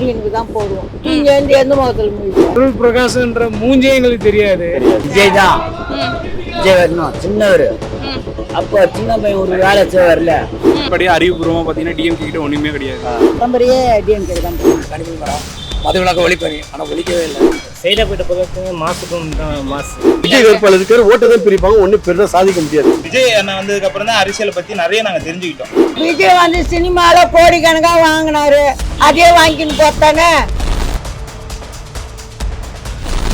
சூரியனுக்கு தான் போடுவோம். நீங்க எந்த முகத்தில் மூழ்கி அருள் பிரகாஷ்ன்ற மூஞ்சே எங்களுக்கு தெரியாது. விஜய் தான். விஜய் வரணும் சின்னவர். அப்போ சின்ன பையன் ஒரு வேலை செய்வார்ல. அப்படியே அறிவுபூர்வமாக பார்த்தீங்கன்னா டிஎம்கே கிட்ட ஒன்றுமே கிடையாது. பரம்பரையே டிஎம்கே தான் போடுவோம். கனிமரம் மது விளக்க ஒழிப்பாங்க, ஆனால் ஒழிக்கவே இல்லை. சைதாப்பேட்டை பக்கத்துக்கு மாசுக்கும் தான் மாசு. விஜய் வேட்பாளருக்கு ஓட்டு தான் பிரிப்பாங்க, ஒன்றும் பெருசாக சாதிக்க முடியாது. விஜய் அண்ணன் வந்ததுக்கு அப்புறம் தான் அரசியலை பத்தி நிறைய நாங்க தெரிஞ்சுக்கிட்டோம். விஜய் வந்து சினிமால கோடிக்கணக்கா வாங்கினாரு, அதே வாங்கின்னு போட்டானே.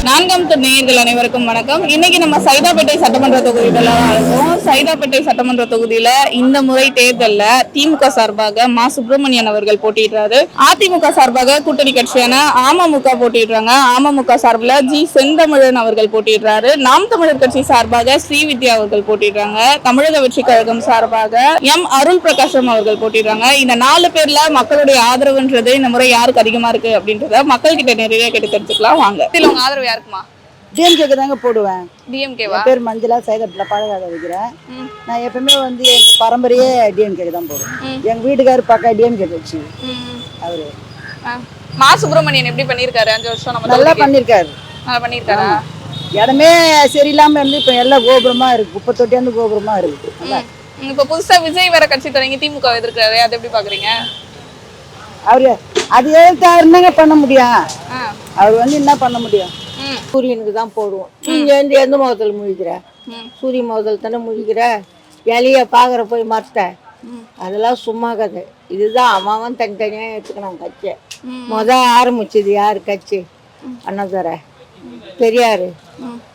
நான்காம் நேயர்கள் அனைவருக்கும் வணக்கம். இன்னைக்கு நம்ம சைதாப்பேட்டை சட்டமன்ற தொகுதியில இருக்கோம். சைதாப்பேட்டை சட்டமன்ற தொகுதியில இந்த முறை தேர்தல்ல திமுக சார்பாக மா சுப்பிரமணியன் அவர்கள் போட்டியிடுறாரு. அதிமுக சார்பாக கூட்டணி கட்சியான அமமுக போட்டியிடுறாங்க. அமமுக சார்பில் ஜி செந்தமிழன் அவர்கள் போட்டியிடுறாரு. நாம் தமிழர் கட்சி சார்பாக ஸ்ரீவித்யா அவர்கள் போட்டியிடுறாங்க. தமிழக வெற்றி கழகம் சார்பாக எம் அருள் பிரகாசம் அவர்கள் போட்டியிடுறாங்க. இந்த 4 பேர்ல மக்களுடைய ஆதரவுன்றது இந்த முறை யாருக்கு அதிகமா இருக்கு அப்படின்றத மக்கள் கிட்ட நிறைய கேட்டு தெரிஞ்சுக்கலாம். வாங்க. இதுல உங்க ஆதரவு யாருக்குமா? டிஎம்கேக்கு தாங்க போடுவேன். டிஎம்கேவா? பேர் மஞ்சளா, சைதாப்பேட்டில் பழகாத வைக்கிறேன். நான் எப்பவுமே வந்து எங்க பரம்பரையே டிஎம்கேக்கு தான் போடுவேன். எங்க வீட்டுக்காரர் பக்கா டிஎம்கே கட்சி. அவரு மா சுப்பிரமணியன் எப்படி பண்ணிருக்காரு? 5 வருஷம் நம்ம நல்லா பண்ணிருக்காரு. நல்லா பண்ணிருக்காரா? இடமே சரியில்லாம இருந்து இப்ப எல்லாம் கோபுரமா இருக்கு. குப்பை தொட்டியாந்து கோபுரமா இருக்கு. இப்ப புதுசா விஜய் வேற கட்சி தொடங்கி திமுக எதிர்க்கிறாரு, அதை எப்படி பாக்குறீங்க? அவரு அது எதிர்த்து அவர் என்னங்க பண்ண முடியும்? அவர் வந்து என்ன பண்ண முடியும்? சூரியனுக்கு தான் போடுவோம். நீங்க எந்த முகத்தில் முழிக்கிற? சூரிய முகத்தில் தானே முழிக்கிற. இலைய பாக்குற போய் மரத்த அதெல்லாம் சும்மா கதை. இதுதான் அவன் தனித்தனியா எடுத்துக்கணும் கட்சி. ஆரம்பிச்சது யாரு கட்சி? அண்ணாதுரை, பெரியாரு,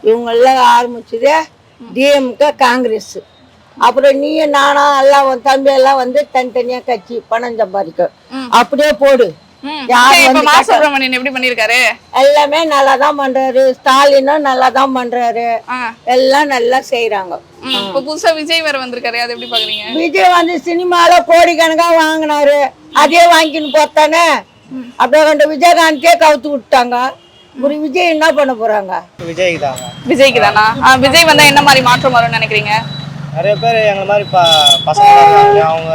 இவங்கெல்லாம் ஆரம்பிச்சது டிஎம்கே, காங்கிரஸ். அப்புறம் நீயும் நானா எல்லாம் உன் தம்பி எல்லாம் வந்து தனித்தனியா கட்சி பணம் சம்பாதிக்க. அப்படியே போடு. சுப்பிரமணியன் எப்படி பண்ணிருக்காரு? எல்லாமே நல்லா தான் பண்றாரு. ஸ்டாலினும் நல்லா தான் பண்றாரு. எல்லாம் நல்லா செய்யறாங்க. இப்ப புதுசா விஜய் வேற வந்திருக்காரு, அதை எப்படி பாக்குறீங்க? விஜய் வந்து சினிமால கோடிக்கணக்கா வாங்கினாரு, அதே வாங்கின்னு போத்தானே. அப்படியே கண்டு விஜயகாந்தே கவுத்து விட்டாங்க. ஒரு விஜய் என்ன பண்ண போறாங்க? விஜய்க்கு தானா? விஜய் வந்தா என்ன மாதிரி மாற்றம் வரும்னு நினைக்கிறீங்க? நிறைய பேர் எங்களை மாதிரி பசங்க அவங்க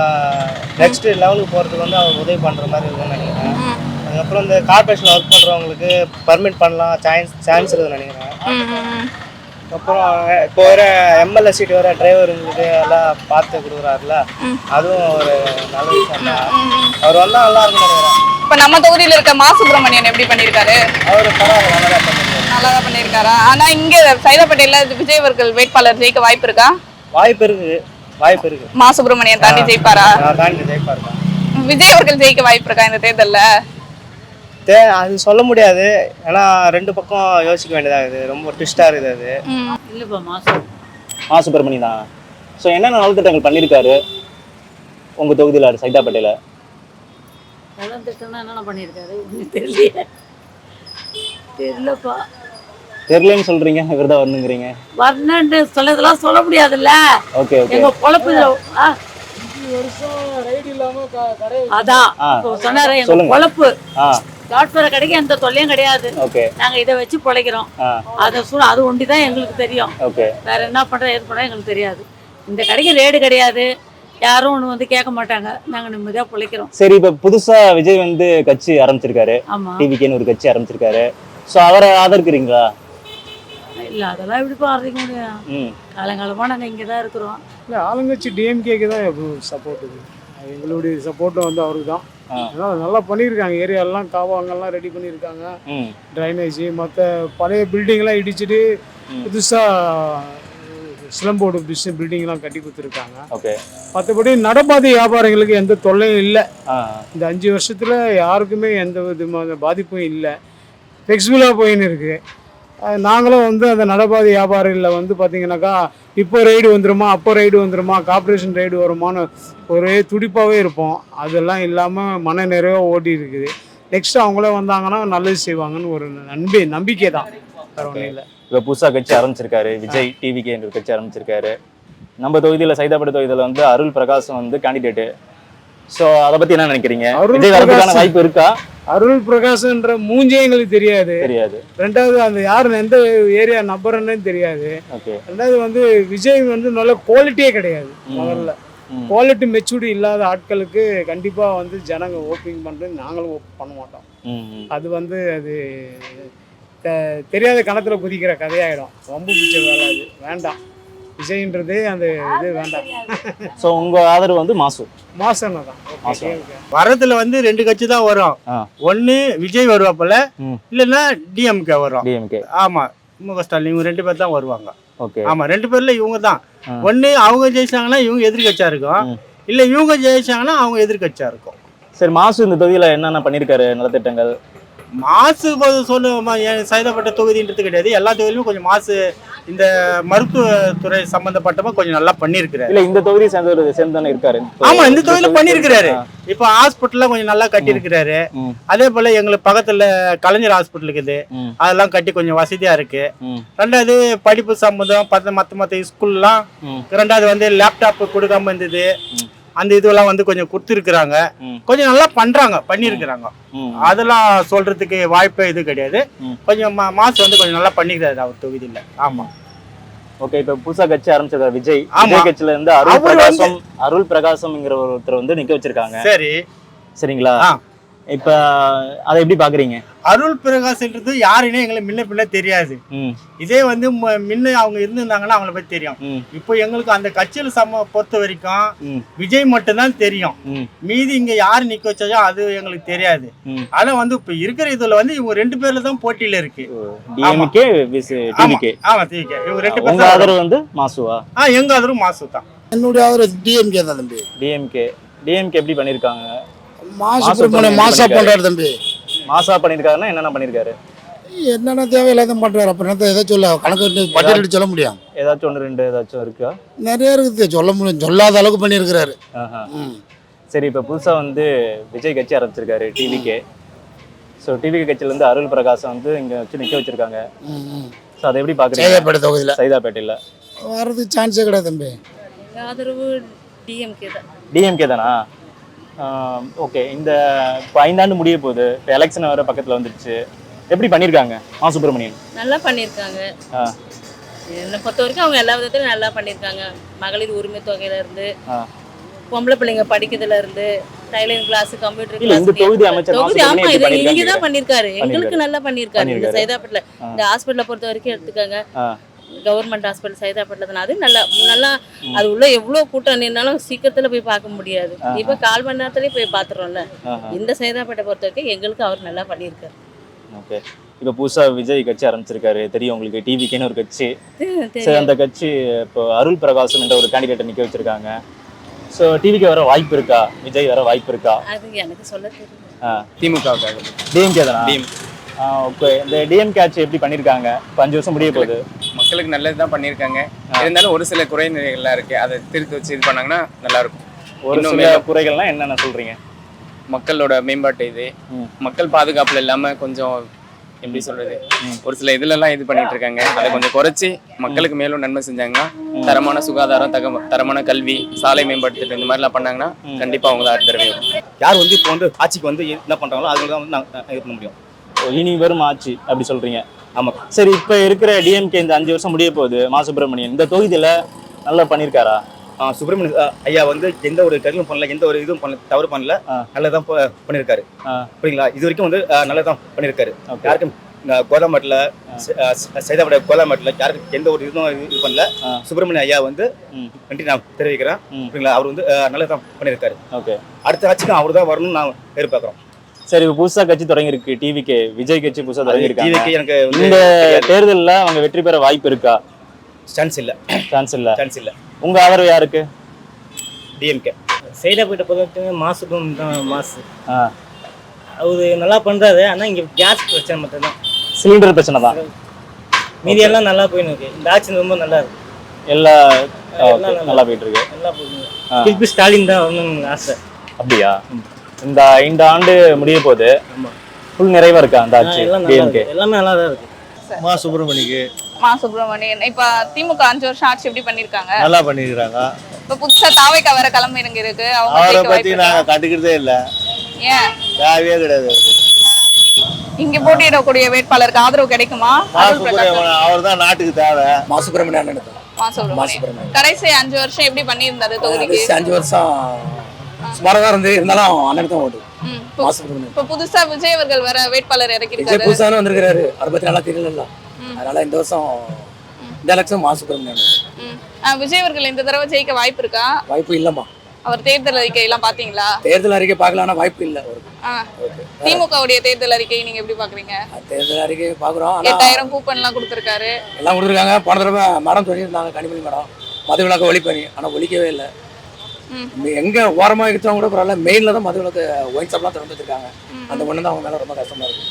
நெக்ஸ்ட் லெவலுக்கு போகிறதுக்கு வந்து அவங்க உதவி பண்ணுற மாதிரி இருக்குன்னு நினைக்கிறேன். அதுக்கப்புறம் இந்த கார்பரேஷன் ஒர்க் பண்ணுறவங்களுக்கு பர்மிட் பண்ணலாம் சான்ஸ் இருக்குதுன்னு நினைக்கிறேன். அப்புறம் இப்போ வர எம்எல்ஏ சீட் வர டிரைவருங்களுக்கு எல்லாம் பார்த்து கொடுக்குறாருல, அதுவும் ஒரு நல்ல விஷயம் தான். அவர் வந்தால் நல்லா இருக்குன்னு நினைக்கிறேன். இப்ப நம்ம தொகுதியில இருக்க மா சுப்பிரமணியன் எப்படி பண்ணிருக்காரு? அவரு பரவாயில்ல, நல்லாதான் பண்ணிருக்காரா? ஆனா இங்க சைதாப்பேட்டையில விஜய் அவர்கள் வேட்பாளர் ஜெயிக்க வாய்ப்பு இருக்கா? வாய்ப்பு இருக்கு. மா சுப்பிரமணியன் தாண்டி ஜெயிப்பாரா? தாண்டி ஜெயிப்பாருக்கா. விஜய் அவர்கள் ஜெயிக்க வாய்ப்பு இருக்கா இந்த தேர்தல்ல? அது சொல்ல முடியாது. ஏன்னா 2 பக்கம் யோசிக்க வேண்டியதாகுது. ரொம்ப ட்விஸ்டா இருக்குது அது. இல்லப்பா, மா சுப்பிரமணியன் தான். ஸோ என்னென்ன நலத்திட்டங்கள் பண்ணியிருக்காரு உங்க தொகுதியில் சைதாப்பேட்டையில? நலத்திட்டம்னா என்னென்ன பண்ணியிருக்காரு தெரியலப்பா. தெரியலன்னு சொல்றீங்க, இவர் தான் வரணுங்கிறீங்க. வரணுன்னு சொல்லதெல்லாம் சொல்ல முடியாதுல்ல. Okay okay. எங்க பொழப்பு அதான் சொன்னாரு. எங்க பொழப்பு டாக்டர் கடைக்கு எந்த தொல்லையும் கிடையாது. நாங்க இதை வச்சு பிழைக்கிறோம். அது ஒண்டிதான் எங்களுக்கு தெரியும். வேற என்ன பண்ற ஏது பண்ற எங்களுக்கு தெரியாது. இந்த கடைக்கு ரேடு கிடையாது, யாரும் ஒண்ணு வந்து கேட்க மாட்டாங்க. நாங்க நிம்மதியா பிழைக்கிறோம். சரி, இப்ப புதுசா விஜய் வந்து கட்சி ஆரம்பிச்சிருக்காரு, டிவிகேன்னு ஒரு கட்சி ஆரம்பிச்சிருக்காரு. ஸோ அவரை ஆதரிக்கிறீங்களா? இல்ல, அதெல்லாம் எப்படி ஆதரிக்க முடியும்? காலங்காலமா நாங்க இங்கதான் இருக்கிறோம். இல்லை, ஆளுங்கட்சி டிஎம்கேக்கு தான் சப்போர்ட். இது எங்களுடைய சப்போர்ட்டும் வந்து அவருக்கு தான். நல்லா பண்ணியிருக்காங்க. ஏரியாலாம் காவாங்கெல்லாம் ரெடி பண்ணியிருக்காங்க. ட்ரைனேஜ் மற்ற பழைய பில்டிங்லாம் இடிச்சுட்டு புதுசாக சிலம்போடு பில்டிங்லாம் கட்டி கொடுத்துருக்காங்க. மற்றபடி நடப்பாதை வியாபாரிகளுக்கு எந்த தொல்லையும் இல்லை. இந்த 5 வருஷத்தில் யாருக்குமே எந்த விதமான பாதிப்பும் இல்லை. ஃப்ளெக்சிபிளாக போயின்னு இருக்குது. நாங்களும் வந்து அந்த நடப்பாதை வியாபாரிகளில் வந்து பார்த்திங்கனாக்கா இப்போ ரைடு வந்துடுமா, அப்போ ரைடு வந்துடுமா, கார்பரேஷன் ரைடு வருமானு ஒரே துடிப்பாகவே இருப்போம். அதெல்லாம் இல்லாமல் மன நிறைவாக ஓடி இருக்குது. நெக்ஸ்ட் அவங்களே வந்தாங்கன்னா நல்லது செய்வாங்கன்னு ஒரு நம்பிக்கை தான், வேறு ஒன்றும் இல்லை. இப்போ புதுசாக கட்சி ஆரம்பிச்சிருக்காரு விஜய், டிவிகே என்ற கட்சி ஆரம்பிச்சிருக்காரு. நம்ம தொகுதியில் சைதாப்பேட்டை தொகுதியில் வந்து அருள் பிரகாசம் வந்து கேண்டிடேட்டு. ஸோ அதை பற்றி என்ன நினைக்கிறீங்க? விஜய் வரதுக்கான வாய்ப்பு இருக்கா? அருள் பிரகாஷ்ன்ற மூஞ்சே எங்களுக்கு தெரியாது. ரெண்டாவது அந்த யாரு எந்த ஏரியா நம்பர்ன்னு தெரியாது. ரெண்டாவது வந்து விஜய் வந்து நல்ல குவாலிட்டியே கிடையாது. முதல்ல குவாலிட்டி மெச்சூரிட்டி இல்லாத ஆட்களுக்கு கண்டிப்பாக வந்து ஜனங்க ஓப்பிங் பண்ணுறது நாங்களும் பண்ண மாட்டோம். அது வந்து அது தெரியாத கணத்தில் குதிக்கிற கதையாயிடும். ரொம்ப பிடிச்ச வேலை அது வேண்டாம். விஜய்ன்றதே அந்த இது வேண்டாம். ஸோ உங்க ஆதரவு வந்து மாசம் தான். வரதுல வந்து 2 கட்சி தான் வரும். ஒன்னு விஜய் வருவாப்புல, இல்லைன்னா டிஎம்கே வரும். டிஎம்கே. ஆமா, முக ஸ்டாலின் இவங்க 2 பேர் தான் வருவாங்க. ஓகே. ஆமா, 2 பேர்ல இவங்க தான். ஒன்னு அவங்க ஜெயிச்சாங்கன்னா இவங்க எதிர்கட்சியா இருக்கும், இல்ல இவங்க ஜெயிச்சாங்கன்னா அவங்க எதிர்கட்சியா இருக்கும். சரி, மாசு இந்த தொகுதியில என்னென்ன பண்ணிருக்காரு நலத்திட்டங்கள்? மாசு சைதாப்பேட்டை தொகுதின்றது கிடையாது, எல்லா தொகுதியிலும் கொஞ்சம் மாசு இந்த மருத்துவத்துறை சம்பந்தப்பட்டமா கொஞ்சம் நல்லா பண்ணிருக்கிறாரு. இல்ல இந்த தொகுதி சேர்ந்தானே இருக்காரு. ஆமா, இந்த தொகுதியில பண்ணிருக்கிறாரு. இப்ப ஹாஸ்பிட்டல்ல கொஞ்சம் நல்லா கட்டி இருக்கிறாரு. அதே போல எங்களுக்கு பக்கத்துல கலைஞர் ஹாஸ்பிட்டல் இருக்குது, அதெல்லாம் கட்டி கொஞ்சம் வசதியா இருக்கு. ரெண்டாவது படிப்பு சம்பந்தம் மத்த ஸ்கூல்லாம், ரெண்டாவது வந்து லேப்டாப் கொடுக்காம இருந்தது, அந்த இதுவெல்லாம் வந்து கொஞ்சம் கொடுத்துருக்குறாங்க. கொஞ்சம் நல்லா பண்ணிருக்கிறாங்க. அதெல்லாம் சொல்றதுக்கு வாய்ப்பே இது கிடையாது. கொஞ்சம் மாசு வந்து கொஞ்சம் நல்லா பண்ணிக்கிறாரு அவர் தொகுதியில. ஆமா. ஓகே, இப்ப புதுசா கட்சி ஆரம்பிச்சிருக்காரு விஜய். கட்சியில இருந்து அருள் பிரகாசம்ங்கிற ஒருத்தர் வந்து நிக்க வச்சிருக்காங்க. சரி, சரிங்களா? இப்ப அதை எப்படி பாக்குறீங்க? அருள் பிரகாஷ்ன்றது யாருன்னே எங்களுக்கு முன்ன பின்ன தெரியாது. இதே வந்து முன்ன அவங்க இருந்திருந்தாங்கன்னா அவங்கள பத்தி தெரியும். இப்போ எங்களுக்கு அந்த கட்சியில பொறுத்த வரைக்கும் விஜய் மட்டும்தான் தெரியும். மீதி இங்க யாரு நிக்க வச்சாலும் அது எங்களுக்கு தெரியாது. ஆனா வந்து இப்ப இருக்கிற இதுல வந்து இவங்க 2 பேர்ல தான் போட்டியில இருக்கு. DMK TVK. ஆமா, டிவிகே. இவங்க 2 பேர். உங்க ஆதரவு வந்து மாசுவா? எங்க ஆதரவு மாசு தான். என்னுடைய ஆதரவு டிஎம்கே தான் தம்பி. டிஎம்கே எப்படி பண்ணிருக்காங்க? மாசா பண்றாரு தம்பி. மாசா பண்ணிருக்காருன்னா என்னென்ன பண்ணிருக்காரு? என்னென்ன தேவையில்லாத பண்றாரு. அப்புறம் எதை சொல்ல கணக்கு பட்டியலிட்டு சொல்ல முடியும்? ஏதாச்சும் 1 2 ஏதாச்சும் இருக்கா? நிறைய இருக்குது, சொல்ல முடியும். சொல்லாத அளவுக்கு பண்ணியிருக்கிறாரு. சரி, இப்போ புதுசா வந்து விஜய் கட்சி ஆரம்பிச்சிருக்காரு டிவிகே. ஸோ டிவிகே கட்சியில இருந்து அருள் பிரகாசம் வந்து இங்க வச்சு நிக்க வச்சிருக்காங்க. ஸோ அதை எப்படி பாக்குறீங்க? சைதாப்பேட்டை தொகுதியில். சைதாப்பேட்டையில் வர்றதுக்கு சான்ஸே கிடையாது தம்பி. ஆதரவு டிஎம்கே தான். டிஎம்கே தானா? ஓகே. இந்த இப்போ 5 ஆண்டு முடிய போகுது, இப்போ எலெக்ஷன் வர பக்கத்தில் வந்துடுச்சு. எப்படி பண்ணியிருக்காங்க சுப்பிரமணியன்? நல்லா பண்ணியிருக்காங்க. என்னை பொறுத்த வரைக்கும் அவங்க எல்லா விதத்திலும் நல்லா பண்ணியிருக்காங்க. மகளிர் உரிமை தொகையில இருந்து, பொம்பளை பிள்ளைங்க படிக்கிறதுல இருந்து, டைலரிங் கிளாஸ், கம்ப்யூட்டர் கிளாஸ். தொகுதி ஆமா, இது இங்கே தான் பண்ணியிருக்காரு. எங்களுக்கு நல்லா பண்ணியிருக்காரு. இந்த சைதாப்பேட்டில் இந்த ஹாஸ்பிட்டலை பொறுத்த வரைக்கும் எடுத்துக்காங்க. கவர்மெண்ட் ஹாஸ்பிட்டல் சைதாப்பேட்டில் தானே. அது நல்லா அது உள்ள எவ்வளோ கூட்டம் நின்னாலும் சீக்கிரத்தில் போய் பார்க்க முடியாது. இப்போ 1/4 மணி நேரத்துலேயே போய் பார்த்துறோம்ல. இந்த சைதாப்பேட்டை பொறுத்த வரைக்கும் எங்களுக்கு அவர் நல்லா பண்ணியிருக்காரு. ஓகே. இப்போ புதுசாக விஜய் கட்சி ஆரம்பிச்சிருக்காரு, தெரியும் உங்களுக்கு. டிவிகேன்னு ஒரு கட்சி. சரி, அந்த கட்சி இப்போ அருள் பிரகாசம் என்ற ஒரு கேண்டிடேட்டை நிற்க வச்சிருக்காங்க. ஸோ டிவிக்கு வர வாய்ப்பு இருக்கா? விஜய் வர வாய்ப்பு இருக்கா? அது எனக்கு சொல்ல தெரியும். திமுக டிஎம்கே தானா? ஓகே. இந்த டிஎம்கே ஆட்சி எப்படி பண்ணியிருக்காங்க? 5 வருஷம் முடிய போகுது. மக்களுக்கு நல்லது தான் பண்ணியிருக்காங்க. இருந்தாலும் ஒரு சில குறைநிலைகள்லாம் இருக்கு. அதை திருத்தி வச்சு இது பண்ணாங்கன்னா நல்லா இருக்கும். ஒரு சில குறைகள்லாம் என்னென்ன சொல்றீங்க? மக்களோட மேம்பாட்டு இது, மக்கள் பாதுகாப்புல இல்லாம கொஞ்சம் எப்படி சொல்றது, ஒரு சில இதுலலாம் இது பண்ணிட்டு இருக்காங்க. அதை கொஞ்சம் குறைச்சி மக்களுக்கு மேலும் நன்மை செஞ்சாங்கன்னா, தரமான சுகாதாரம், தரமான கல்வி, சாலை மேம்பாட்டு திட்டம் இந்த மாதிரிலாம் பண்ணாங்கன்னா கண்டிப்பா அவங்க தான் அடுத்த தடவை யார் வந்து இப்போ வந்து ஆட்சிக்கு வந்து என்ன பண்றாங்களோ அதுக்கு தான் வந்து நாங்கள் இது பண்ண முடியும். இனி வரும் ஆட்சி அப்படி சொல்றீங்க? ஆமா. சரி, இப்போ இருக்கிற டிஎம்கே இந்த 5 வருஷம் முடிய போகுது. சுப்பிரமணியன் இந்த தொகுதியில நல்லா பண்ணியிருக்காரா? சுப்பிரமணியன் ஐயா வந்து எந்த ஒரு கருவும் பண்ணல, எந்த ஒரு இதுவும் பண்ணல, தவறு பண்ணல, நல்லதான் பண்ணியிருக்காரு. புரியுங்களா? இது வரைக்கும் வந்து நல்லதான் பண்ணியிருக்காரு. யாருக்கும் கோதாமட்டில், சைதாப்பேட்டை கோதாமட்டில் யாருக்கும் எந்த ஒரு இதுவும் இது பண்ணல. சுப்பிரமணியன் ஐயா வந்து நன்றி நான் தெரிவிக்கிறேன். புரியுங்களா? அவர் வந்து நல்லதான் பண்ணியிருக்காரு. ஓகே. அடுத்த ஆட்சிக்கும் அவர் தான் வரணும்னு நான் எதிர்பார்க்குறோம். சரி, புதுசா கட்சி தொடங்கியிருக்கு டிவிகே. விஜய் கட்சி புதுசா தொடங்கியிருக்காங்க. எனக்கு இந்த தேர்தலில் அவங்க வெற்றி பெற வாய்ப்பு இருக்கா? சான்ஸ் இல்ல. உங்க ஆதரவு யாருக்கு? டிஎம்கே. சைதாப்பேட்டை பொறுத்த மாசுக்கும் தான் மாசு. அவரு நல்லா பண்றாரு. ஆனா இங்க கேஸ் பிரச்சனை மட்டும்தான், சிலிண்டர் பிரச்சனை தான். மீதி எல்லாம் நல்லா போயின்னு இருக்கு. இந்த ஆட்சி ரொம்ப நல்லா இருக்கு. எல்லாம் நல்லா போயிட்டு இருக்கு. நல்லா போயிட்டு திருப்பி ஸ்டாலின் தான் வரணும்னு ஆசை. அப்படியா? இந்த 5 ஆண்டு முடிய போது ஃபுல் நிறைவா இருக்கா அந்த ஆட்சி? எல்லாமே நல்லா தான் இருக்கு. சுப்பிரமணியன் இப்ப திமுக 5 வருஷம் ஆட்சி எப்படி பண்ணிருக்காங்க? நல்லா பண்ணிருக்காங்க. இப்ப புதுசா தாவேக்கா வேற கிளம்பி இருக்கு. அவரை பத்தி நாங்க கண்டுக்கிறதே இல்ல. ஏன்? தேவையே கிடையாது. இங்க போட்டியிடக்கூடிய வேட்பாளருக்கு ஆதரவு கிடைக்குமா? அவர் தான் நாட்டுக்கு தேவை. சுப்பிரமணியன் மாசுபிரமணியன் கடைசி 5 வருஷம் எப்படி பண்ணியிருந்தாரு தொகுதிக்கு? 5 வருஷம் சுமாராக தான் இருந்து இருந்தாலும் அண்ணனுக்கு தான் ஓட்டு. மாசுபிரமணியன் இப்ப புதுசா விஜய் அவர்கள் வர வேட்பாளர் இறக்கிருக்காரு. விஜய் புதுசாக வந்திருக்காரு, அதை பத்தி நல்லா தெரியல. அதனால இந்த வருஷம் இந்த எலெக்ஷன் மாசுபிரமணியன். விஜய் அவர்கள் இந்த தடவை ஜெயிக்க வாய்ப்பு இருக்கா? வாய்ப்பு இல்லம்மா. அவர் தேர்தல் அறிக்கை எல்லாம் பாத்தீங்களா? தேர்தல் அறிக்கை பார்க்கலாம், ஆனா வாய்ப்பு இல்லை. திமுகவுடைய தேர்தல் அறிக்கை நீங்க எப்படி பாக்குறீங்க? தேர்தல் அறிக்கை பாக்குறோம். 8000 கூப்பன் எல்லாம் கொடுத்திருக்காரு. எல்லாம் கொடுத்துருக்காங்க. போன தடவை மேடம் சொல்லியிருந்தாங்க, கனிமொழி மேடம் மது விளக்க ஒழிப்பணி, ஆனா ஒழிக்கவே இல்லை. எங்க ஓரமா இருக்கிறவங்க கூட பரவாயில்ல, மெயின்ல தான் மது விளக்கு ஒயின் ஷாப்லாம் திறந்து வச்சிருக்காங்க. அந்த ஒண்ணு தான் அவங்க மேல ரொம்ப கஷ்டமா இருக்கு.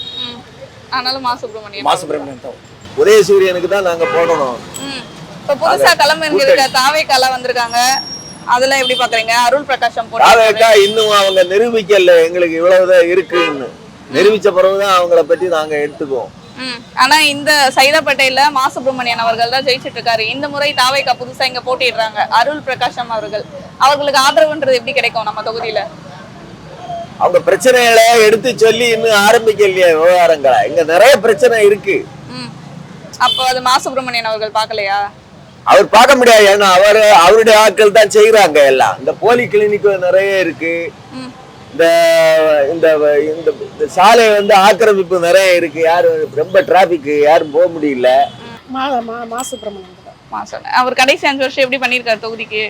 ஆனாலும் மாசுபிரமணியன் தான் உதயசூரியனுக்கு தான் நாங்க போடணும். இப்ப புதுசா தலைமை தாவேக்கால வந்திருக்காங்க, அதெல்லாம் எப்படி பாக்குறீங்க? அருள் பிரகாஷம் தாவேக்கா இன்னும் அவங்க நிரூபிக்கல எங்களுக்கு இவ்வளவுதான் இருக்குன்னு. நிரூபிச்ச பிறகுதான் அவங்கள பத்தி நாங்க எடுத்துக்குவோம். ஆனா இந்த சைதாப்பேட்டையில மாசுபிரமணியன் அவர்கள் தான் ஜெயிச்சிட்டு இருக்காரு. இந்த முறை தாவேக்கா புதுசா இங்க போட்டிடுறாங்க அருள் பிரகாஷம் அவர்கள். அவர்களுக்கு ஆதரவுன்றது எப்படி கிடைக்கும் நம்ம தொகுதியில? அவங்க பிரச்சனைகளை எடுத்து சொல்லி இன்னும் ஆரம்பிக்கலையே விவகாரங்களா. இங்க நிறைய பிரச்சனை இருக்கு. அப்போ அது மாசுபிரமணியன் அவர்கள் பாக்கலையா? அவர் பார்க்க முடியாது, ஏன்னா அவருடைய ஆட்கள் தான் செய்யறாங்க எல்லாம். இந்த போலி கிளினிக் நிறைய இருக்கு. இந்த சாலை ஆக்கிரமிப்பு நிறைய இருக்கு. யாரும் ரொம்ப டிராபிக், யாரும் போக முடியல. மாசுபிரமணியன் அவர் கடைசி 5 வருஷம் எப்படி பண்ணிருக்காரு தொகுதிக்கு?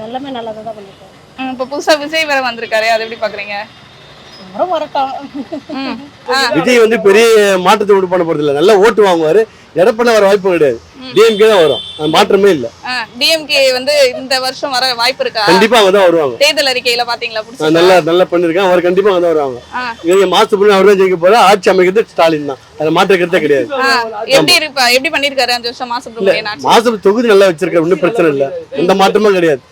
எல்லாமே நல்லா தான் பண்ணிருக்காரு. இப்ப புதுசா விஜய் வேற வந்திருக்காரு, அதை எப்படி பாக்குறீங்க? விஜய் பெரிய மாற்றத்தை உண்டு பண்ண போறது இல்ல. நல்லா ஓட்டு வாங்குவாரு. எடப்பாடி வர வாய்ப்பு கிடையாது. டிஎம்கே தான் வரும், மாற்றமே இல்ல. டிஎம்கே இந்த வருஷம் வர வாய்ப்பு இருக்கா? கண்டிப்பா அவங்க தான் வருவாங்க. தேர்தல் அறிக்கையில பாத்தீங்களா? நல்லா பண்ணிருக்காங்க. அவர் கண்டிப்பா அவங்க தான் வருவாங்க. மாசத்துக்கு அவர் தான் ஜெயிக்க போறா. ஆட்சி அமைக்கிறது ஸ்டாலின் தான், அதை மாற்றக்கிறதே கிடையாது. எப்படி பண்ணிருக்காரு 5 வருஷம் மாசுபிரமணியன்? மாசம் தொகுதி நல்லா வச்சிருக்காரு, ஒன்னும் பிரச்சனை இல்ல. எந்த மாற்றமும் கிடையாது.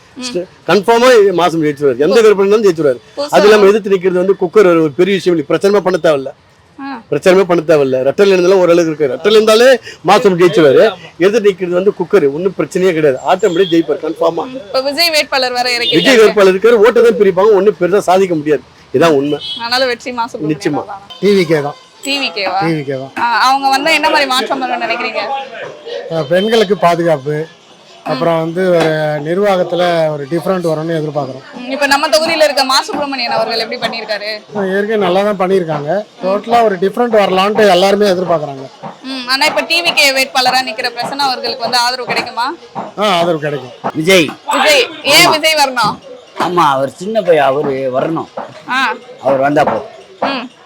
கன்ஃபார்மா மாசம் ஜெயிச்சுவாரு. எந்த விருப்பம் ஜெயிச்சுவாரு. அது இல்லாம எதிர்த்து நிக்கிறது குக்கர் ஒரு பெரிய விஷயம். பிரச்சனை பண்ண தேவையில்ல. பிரச்சனை பண்ண தேவையில்ல. ரெட்டல் இருந்தாலும் ஓரளவுக்கு இருக்கு. ரெட்டல் இருந்தாலே மாசம் ஜெயிச்சுவாரு. எதிர்த்து நிக்கிறது குக்கர், ஒன்னும் பிரச்சனையே கிடையாது. ஆட்டோமேட்டிக் ஜெயிப்பாரு கன்ஃபார்மா. விஜய் வேட்பாளர் வர இறக்கி விஜய் வேட்பாளர் இருக்காரு. ஓட்டு தான் பிரிப்பாங்க, ஒன்னும் பெருசா சாதிக்க முடியாது. இதான் உண்மை. அதனால வெற்றி மாசுபிரமணியன் நிச்சயமா. டிவிகே தான். டிவிகேவா? அவங்க வந்தா என்ன மாதிரி மாற்றம் வரும்னு நினைக்கிறீங்க? பெண்களுக்கு பாதுகாப்பு, அப்புறம் ஒரு நிர்வாகத்துல ஒரு டிஃபரெண்ட் வரும்னு எதிர்பார்க்குறோம். இப்போ நம்ம தொகுதியில் இருக்க மாசுபிரமணியன் அவர்கள் எப்படி பண்ணியிருக்காரு? ஏற்கனவே நல்லா தான் பண்ணியிருக்காங்க. டோட்டலா ஒரு டிஃபரெண்ட் வரலான்ட்டு எல்லாருமே எதிர்பார்க்குறாங்க. ஆனா இப்போ டிவிகே வேட்பாளராக நிற்கிற பிரசன்னா அவர்களுக்கு ஆதரவு கிடைக்குமா? ஆதரவு கிடைக்கும். விஜய் ஏன் விஜய் வரணும்? ஆமா, அவர் சின்ன பையன், அவரு வரணும். அவர் வந்தா போ.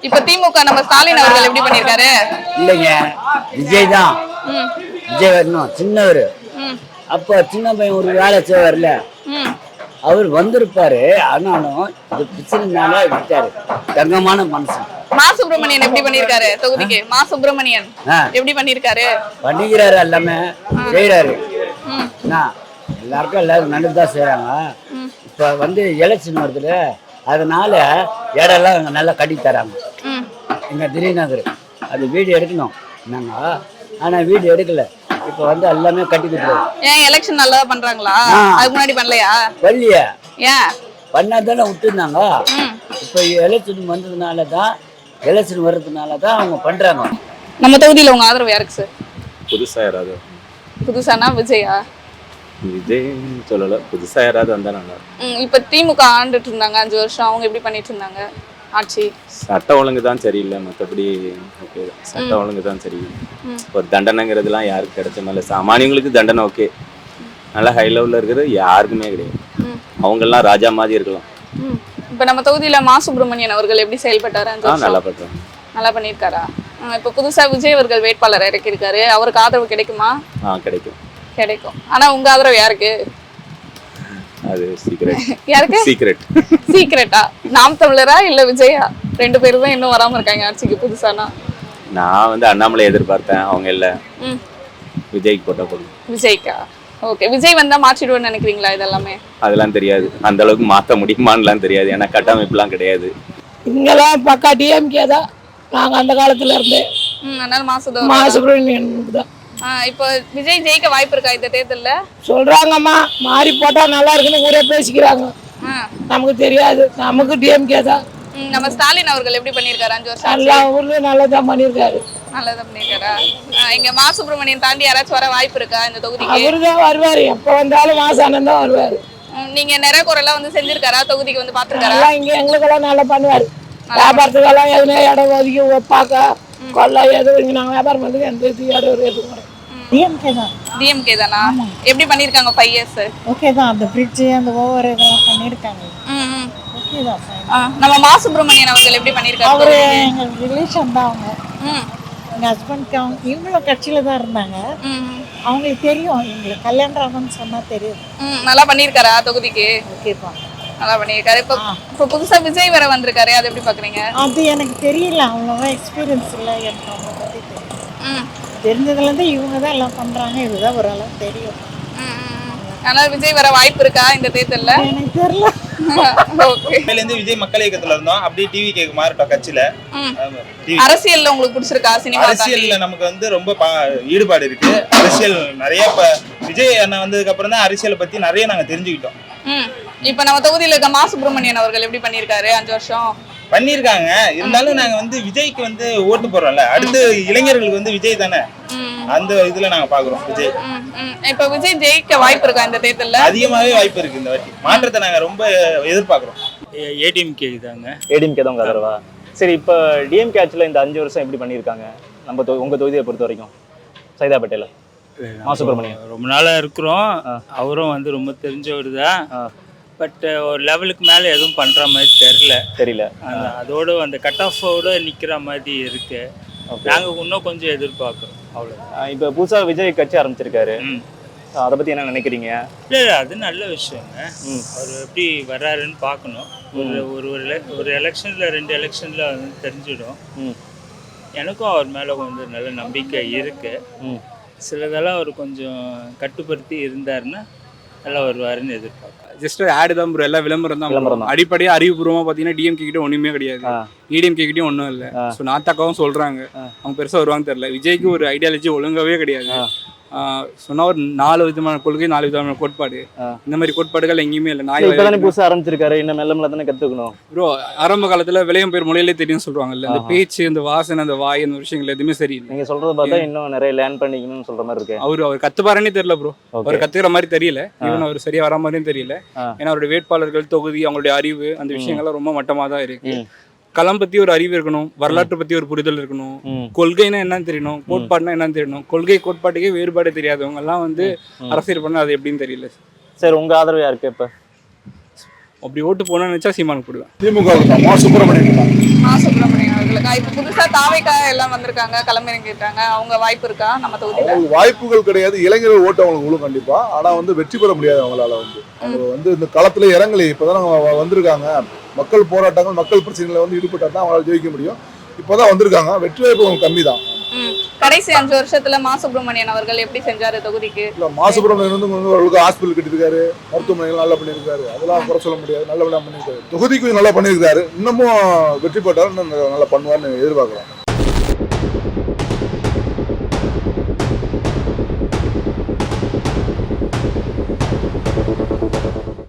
இப்போ திமுக நம்ம ஸ்டாலின் அவர்கள் எப்படி பண்ணியிருக்காரு? இல்லைங்க, விஜய் தான். விஜய் வரணும். சின்னவர், அப்ப சின்ன பையன் ஒரு வேலை செய்வார்ல, அவர் வந்திருப்பாரு. ஆனாலும் இது பிரச்சனைனால விட்டாரு. தங்கமான மனுஷன். மாசுபிரமணியன் எப்படி பண்ணிருக்காரு தொகுதிக்கு? மாசுபிரமணியன் எப்படி பண்ணிருக்காரு? பண்ணிக்கிறாரு, எல்லாமே செய்யறாரு. எல்லாருக்கும் எல்லாரும் நல்லதுதான் செய்யறாங்க. இப்ப எலெக்ஷன் வருதுல, அதனால இடம்லாம் நல்லா கட்டி தராங்க. எங்க திடீர்நகர் அது வீடு எடுக்கணும் நாங்க, ஆனா வீடு எடுக்கல. இப்ப எல்லாமே கட்டி கொடுத்துருவோம். ஏன் எலெக்ஷன் நல்லா பண்றாங்களா? அதுக்கு முன்னாடி பண்ணலையா? வரலையா? ஏன் பண்ணாதானே விட்டுருந்தாங்க. இப்ப எலெக்ஷன் வந்ததுனால தான், எலெக்ஷன் வர்றதுனால தான் அவங்க பண்றாங்க. நம்ம தொகுதியில உங்க ஆதரவு யாருக்கு சார்? புதுசா யாராவது? புதுசானா விஜயா? விஜய் சொல்லல, புதுசா யாராவது வந்தா நல்லா. இப்ப திமுக ஆண்டுட்டு இருந்தாங்க 5 வருஷம், அவங்க எப்படி பண்ணிட்டு இருந்தாங்க ஆட்சி? சட்ட ஒழுங்கு தான் சரியில்லை, மற்றபடி ஓகே. சட்ட ஒழுங்கு தான் சரியில்லை. ஒரு தண்டனைங்கிறதுலாம் யாருக்கு கிடைச்ச மேல, சாமானியங்களுக்கு தண்டனை ஓகே. நல்லா ஹை லெவலில் இருக்கிறது யாருக்குமே கிடையாது. அவங்கெல்லாம் ராஜா மாதிரி இருக்கலாம். இப்போ நம்ம தொகுதியில மாசுபிரமணியன் அவர்கள் எப்படி செயல்பட்டாரு? நல்லா பண்றாங்க. நல்லா பண்ணியிருக்காரா? இப்போ புதுசா விஜய் அவர்கள் வேட்பாளர் இறக்கியிருக்காரு, அவருக்கு ஆதரவு கிடைக்குமா? கிடைக்கும். கிடைக்கும். ஆனா உங்க ஆதரவு யாருக்கு? அது சீக்ரெட். யாருக்கு சீக்ரெட்? சீக்ரெட்டா? நாம் தமிழரா இல்ல விஜயா? 2 பேரும் தான் இன்னும் வராம இருக்காங்க ஆட்சிக்கு புதுசானா. நான் அண்ணாமலை எதிர்பார்த்தேன், அவங்க இல்ல. விஜய்க்கு போட்டா போதும். விஜய்க்கா? ஓகே. விஜய் வந்தா மாற்றிடுவேன்னு நினைக்கிறீங்களா? இதெல்லாமே அதெல்லாம் தெரியாது, அந்த அளவுக்கு மாற்ற முடியுமான்னுலாம் தெரியாது. ஏன்னா கட்டமைப்புலாம் கிடையாது. இங்கெல்லாம் பக்கா டிஎம்கே தான். நாங்க அந்த காலத்துல இருந்தே அதனால மாசுபிரமணியன் தான். இப்போ விஜய் ஜெயிக்க வாய்ப்பு இருக்கா இந்த தேர்தல்ல? சொல்றாங்கம்மா, மாறி போட்டா நல்லா இருக்குன்னு ஊரே பேசிக்கிறாங்க. நமக்கு தெரியாது, நமக்கு டிஎம்கே தான். நம்ம ஸ்டாலின் அவர்கள் எப்படி பண்ணிருக்காரு 5 வருஷம்? எல்லா ஊர்லயும் நல்லா தான் பண்ணிருக்காரு. நல்லதா பண்ணிருக்காரா? இங்க மா சுப்பிரமணியன் தாண்டி யாராச்சும் வர வாய்ப்பு இருக்கா இந்த தொகுதிக்கு? அவருதான் வருவாரு, எப்ப வந்தாலும் மாசானம் தான் வருவாரு. நீங்க நிறைய குறைலாம் வந்து செஞ்சிருக்காரா? தொகுதிக்கு வந்து பாத்துருக்காரா? எல்லாம் இங்க எங்களுக்கெல்லாம் நல்லா பண்ணுவாரு. வியாபாரத்துக்கெல்லாம் எதுனா இடம் ஒதுக்கி பார்க்க கொள்ள எதுவும் இங்க நாங்க வியாபாரம் பண்ணுறது எந்த இது இடம் எதுவும் டிஎம்கே தான். டிஎம்கே தானா? எப்படி பண்ணிருக்காங்க 5 இயர்ஸ்? ஓகே தான். அந்த பிரிட்ஜ் அந்த ஓவர் இதெல்லாம் பண்ணிருக்காங்க. ஓகே தான். நம்ம மா சுப்பிரமணியன் அவர்கள் எப்படி பண்ணிருக்காங்க? அவரு எங்க ரிலேஷன் தான் அவங்க. எங்க ஹஸ்பண்ட்க்கு அவங்க இவங்களும் கட்சியில தான் இருந்தாங்க. அவங்களுக்கு தெரியும், எங்களுக்கு கல்யாணராமன் சொன்னா தெரியும். நல்லா பண்ணிருக்காரா தொகுதிக்கு? ஓகேப்பா, நல்லா பண்ணிருக்காரு. இப்போ புதுசா விஜய் வர வந்திருக்காரு, அது எப்படி பாக்குறீங்க? அது எனக்கு தெரியல, அவ்வளோவா எக்ஸ்பீரியன்ஸ் இல்லை எனக்கு அவங்க பத்தி தெரியும். தெரிஞ்சதுலேருந்து இவங்க தான் எல்லாம் பண்றாங்க, இதுதான் ஒரு அளவு தெரியும். அதனால விஜய் வர வாய்ப்பு இருக்கா இந்த தேர்தல்ல? எனக்கு தெரியல. இருந்து விஜய் மக்கள் இயக்கத்துல இருந்தோம், அப்படியே டிவி கேக்கு மாறிட்டோம் கட்சியில. அரசியல்ல உங்களுக்கு பிடிச்சிருக்கா? சினிமா அரசியல்ல நமக்கு வந்து ரொம்ப ஈடுபாடு இருக்கு. அரசியல் நிறைய விஜய் அண்ணா வந்ததுக்கு அப்புறம் தான் அரசியலை பத்தி நிறைய நாங்க தெரிஞ்சுக்கிட்டோம். இப்ப நம்ம தொகுதியில இருக்க மா சுப்பிரமணியன் அவர்கள் எப்படி பண்ணிருக்காரு? 5 வருஷம் பண்ணிருக்காங்க. இருந்தாலும் நாங்க வந்து விஜய்க்கு வந்து ஓட்டு போடுறோம்ல, அடுத்து இளைஞர்களுக்கு வந்து விஜய் தானே, அந்த இதுல நாங்க பாக்குறோம் விஜய். இப்ப விஜய் ஜெயிக்க வாய்ப்பு இருக்கா இந்த தேர்தல்ல? அதிகமாவே வாய்ப்பு இருக்கு. இந்த வாட்டி மாற்றத்தை நாங்க ரொம்ப எதிர்பார்க்கிறோம். ஏடிஎம்கே தாங்க. ஏடிஎம்கே தான் உங்க ஆதரவா? சரி, இப்போ டிஎம்கே ஆட்சியில் இந்த 5 வருஷம் எப்படி பண்ணியிருக்காங்க நம்ம உங்க தொகுதியை பொறுத்த வரைக்கும்? சைதாப்பேட்டையில மா சுப்பிரமணியன் ரொம்ப நாளா இருக்கிறோம். அவரும் வந்து ரொம்ப தெரிஞ்சவர் தான். பட் ஒரு லெவலுக்கு மேலே எதுவும் பண்ணுற மாதிரி தெரியல. அதோட அந்த கட் ஆஃபோட நிற்கிற மாதிரி இருக்கு. நாங்கள் இன்னும் கொஞ்சம் எதிர்பார்க்குறோம், அவ்வளோ. இப்போ புதுசாக விஜய் கட்சி ஆரம்பிச்சிருக்காரு, அதை பற்றி என்ன நினைக்கிறீங்க? இல்லை, அது நல்ல விஷயங்க. அவர் எப்படி வர்றாருன்னு பார்க்கணும். ஒரு எலெக்ஷனில் 2 எலெக்ஷனில் வந்து தெரிஞ்சிடும். எனக்கும் அவர் மேலே கொஞ்சம் நல்ல நம்பிக்கை இருக்கு. சிலதெல்லாம் அவர் கொஞ்சம் கட்டுப்படுத்தி இருந்தாருன்னா நல்லா வருவாருன்னு எதிர்பார்க்கலாம். ஜஸ்ட் ஆடு தான் ப்ரோ, எல்லாம் விளம்பரம் தான். அடிப்படையாக அறிவுபூர்வமாக பார்த்தீங்கன்னா டிஎம்கே கிட்ட ஒன்றுமே கிடையாது, இடிஎம்கே கிட்டயும் ஒன்றும் இல்லை. ஸோ நாத்தாக்காவும் சொல்கிறாங்க, அவங்க பெருசாக வருவாங்க தெரியல. விஜய்க்கு ஒரு ஐடியாலஜி ஒழுங்காவே கிடையாது. சொன்னா ஒரு 4 விதமான கொள்கை, 4 விதமான கோட்பாடு, இந்த மாதிரி கோட்பாடுகள் எங்கேயுமே இல்லை. நான் புதுசாக ஆரம்பிச்சிருக்காரு, இன்னும் மெல்ல மெல்ல தானே கற்றுக்கணும் ப்ரோ. ஆரம்ப காலத்தில் விளையும் பேர் மொழியிலே தெரியும் சொல்லுவாங்கல்ல, அந்த பேச்சு, அந்த வாசனை, அந்த வாய், அந்த விஷயங்கள் எதுவுமே சரியில்லை. நீங்கள் சொல்கிறத பார்த்தா இன்னும் நிறைய லேர்ன் பண்ணிக்கணும்னு சொல்கிற மாதிரி இருக்கு. அவர் கற்றுப்பாருன்னே தெரியல ப்ரோ. அவர் கற்றுக்கிற மாதிரி தெரியல, ஈவன் அவர் சரியாக வர மாதிரியும் தெரியல. ஏன்னா அவருடைய வேட்பாளர்கள், தொகுதி, அவங்களுடைய அறிவு, அந்த விஷயங்கள்லாம் ரொம்ப மட்டமாக தான் இருக்கு. களம் பத்தி ஒரு அறிவு இருக்கணும், வரலாற்று பத்தி ஒரு புரிதல் இருக்கணும், கொள்கைன்னா என்னன்னு தெரியணும், கோட்பாடுனா என்னன்னு தெரியணும். கொள்கை கோட்பாட்டுக்கே வேறுபாடு தெரியாதவங்க எல்லாம் வந்து அரசியல் பண்ண அது எப்படின்னு தெரியல. சரி, உங்க ஆதரவு யாருக்கு இப்ப? அப்படி ஓட்டு போனோம்னு நினைச்சா சீமானுக்கு போடுவேன். திமுக மா சுப்பிரமணியன். மா சுப்பிரமணியன் அவர்களுக்கா? இப்ப புதுசா தாவேக்கா எல்லாம் வந்திருக்காங்க, களமிறங்கிட்டாங்க. அவங்க வாய்ப்பு இருக்கா நம்ம தொகுதியில? வாய்ப்புகள் கிடையாது. இளைஞர்கள் ஓட்டு அவங்களுக்கு விழும் கண்டிப்பா. ஆனா வந்து வெற்றி பெற முடியாது அவங்களால. அவங்க வந்து இந்த களத்துல இறங்கலை. இப்பதான் வந்திருக்காங்க. மக்கள் போராட்டங்கள், மக்கள் பிரச்சனைகளை வந்து ஈடுபட்டா தான் அவங்களால ஜெயிக்க முடியும். இப்பதான் வந்திருக்காங்க. வெற்றி வாய்ப்பு அவங்க கம்மி தான். கடைசி 5 வருஷத்துல மா சுப்பிரமணியன் அவர்கள் எப்படி செஞ்சாரு தொகுதிக்கு? மா சுப்பிரமணியன் வந்து அவர்களுக்கு ஹாஸ்பிட்டல் கட்டிருக்காரு, மருத்துவமனைகள் நல்லா பண்ணியிருக்காரு, அதெல்லாம் குறை சொல்ல முடியாது. நல்ல பண்ணியிருக்காரு, தொகுதிக்கும் நல்லா பண்ணியிருக்காரு. இன்னமும் வெற்றி பெற்றாலும் நல்லா பண்ணுவார்னு எதிர்பார்க்கலாம்.